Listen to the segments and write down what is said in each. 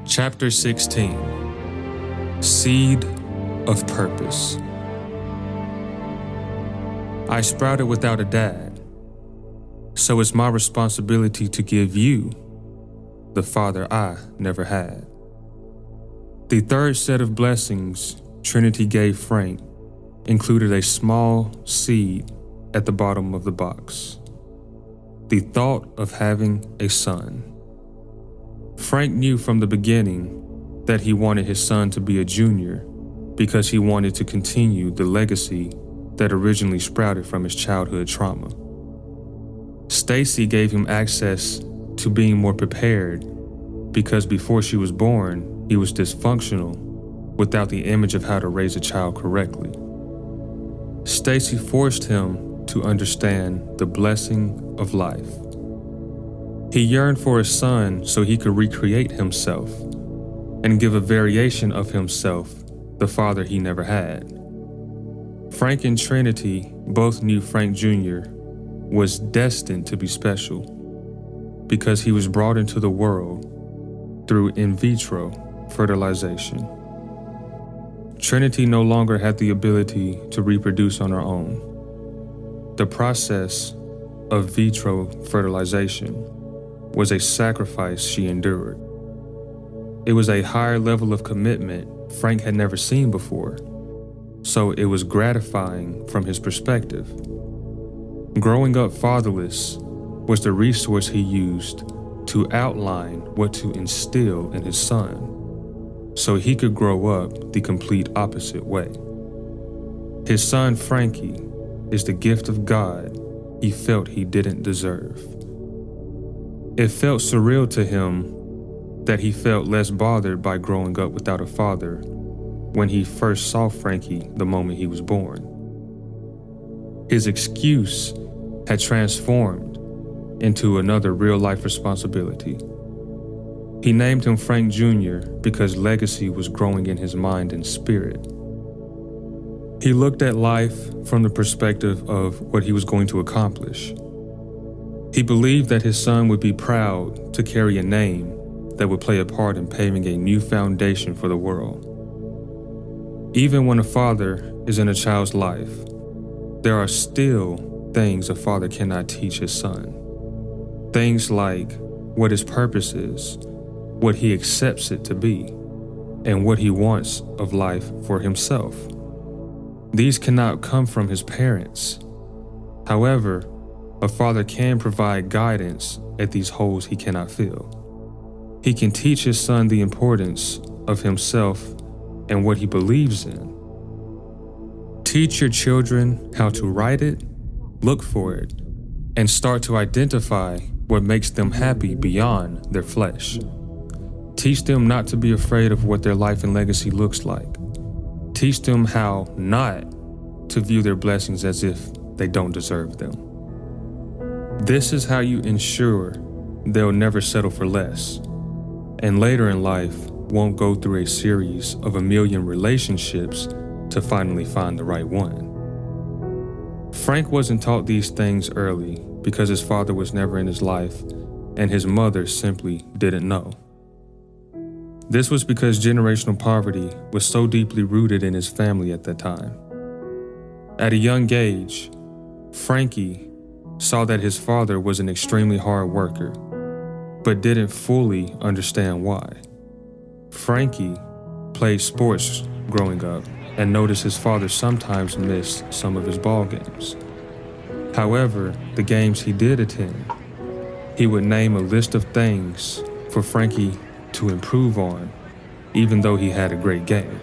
Chapter 16. Seed of Purpose. I sprouted without a dad, so it's my responsibility to give you the father I never had. The third set of blessings Trinity gave Frank included a small seed at the bottom of the box: the thought of having a son. Frank knew from the beginning that he wanted his son to be a junior because he wanted to continue the legacy that originally sprouted from his childhood trauma. Stacy gave him access to being more prepared because before she was born, he was dysfunctional without the image of how to raise a child correctly. Stacy forced him to understand the blessing of life. He yearned for a son so he could recreate himself and give a variation of himself, the father he never had. Frank and Trinity both knew Frank Jr. was destined to be special because he was brought into the world through in vitro fertilization. Trinity no longer had the ability to reproduce on her own. The process of vitro fertilization was a sacrifice she endured. It was a higher level of commitment Frank had never seen before, so it was gratifying from his perspective. Growing up fatherless was the resource he used to outline what to instill in his son, so he could grow up the complete opposite way. His son Frankie is the gift of God he felt he didn't deserve. It felt surreal to him that he felt less bothered by growing up without a father when he first saw Frankie the moment he was born. His excuse had transformed into another real-life responsibility. He named him Frank Jr. because legacy was growing in his mind and spirit. He looked at life from the perspective of what he was going to accomplish. He believed that his son would be proud to carry a name that would play a part in paving a new foundation for the world. Even when a father is in a child's life, there are still things a father cannot teach his son. Things like what his purpose is, what he accepts it to be, and what he wants of life for himself. These cannot come from his parents. However, a father can provide guidance at these holes he cannot fill. He can teach his son the importance of himself and what he believes in. Teach your children how to write it, look for it, and start to identify what makes them happy beyond their flesh. Teach them not to be afraid of what their life and legacy looks like. Teach them how not to view their blessings as if they don't deserve them. This is how you ensure they'll never settle for less, and later in life won't go through a series of a million relationships to finally find the right one. Frank wasn't taught these things early because his father was never in his life and his mother simply didn't know. This was because generational poverty was so deeply rooted in his family at that time. At a young age, Frankie saw that his father was an extremely hard worker, but didn't fully understand why. Frankie played sports growing up and noticed his father sometimes missed some of his ball games. However, the games he did attend, he would name a list of things for Frankie to improve on, even though he had a great game.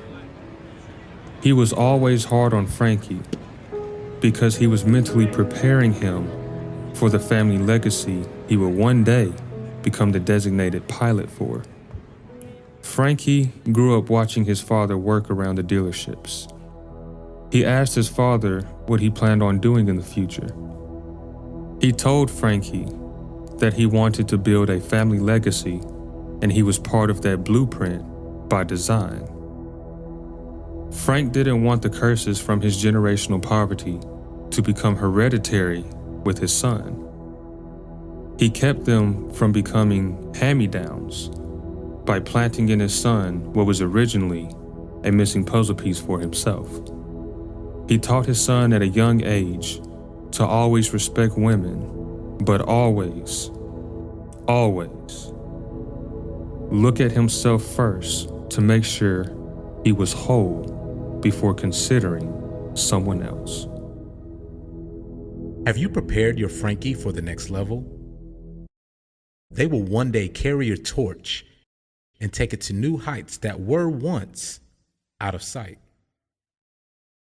He was always hard on Frankie because he was mentally preparing him for the family legacy he would one day become the designated pilot for. Frankie grew up watching his father work around the dealerships. He asked his father what he planned on doing in the future. He told Frankie that he wanted to build a family legacy, and he was part of that blueprint by design. Frank didn't want the curses from his generational poverty to become hereditary with his son. He kept them from becoming hand-me-downs by planting in his son what was originally a missing puzzle piece for himself. He taught his son at a young age to always respect women, but always look at himself first to make sure he was whole before considering someone else. Have you prepared your Frankie for the next level? They will one day carry your torch and take it to new heights that were once out of sight.